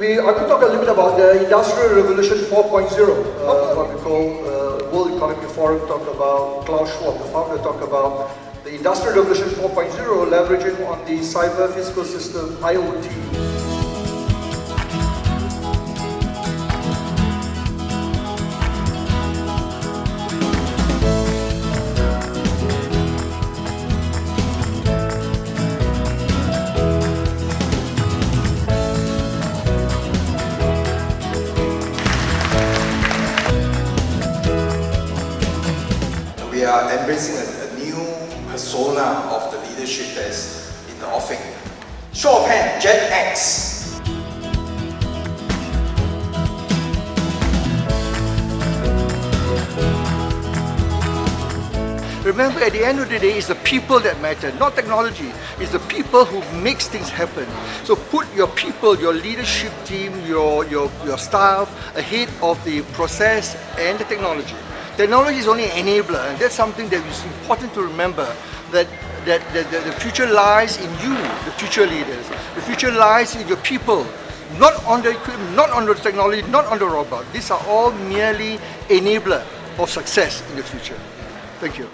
I could talk a little bit about the Industrial Revolution 4.0, what we call World Economic Forum talk about, Klaus Schwab, the founder, talk about the Industrial Revolution 4.0 leveraging on the cyber physical system, IoT. We are embracing a new persona of the leadership that's in the offing. Show of hand, Gen X. Remember, at the end of the day, it's the people that matter, not technology. It's the people who makes things happen. So put your people, your leadership team, your staff ahead of the process and the technology. Technology is only an enabler, and that's something that is important to remember, that the future lies in you, the future leaders. The future lies in your people, not on the equipment, not on the technology, not on the robot. These are all merely enabler of success in the future. Thank you.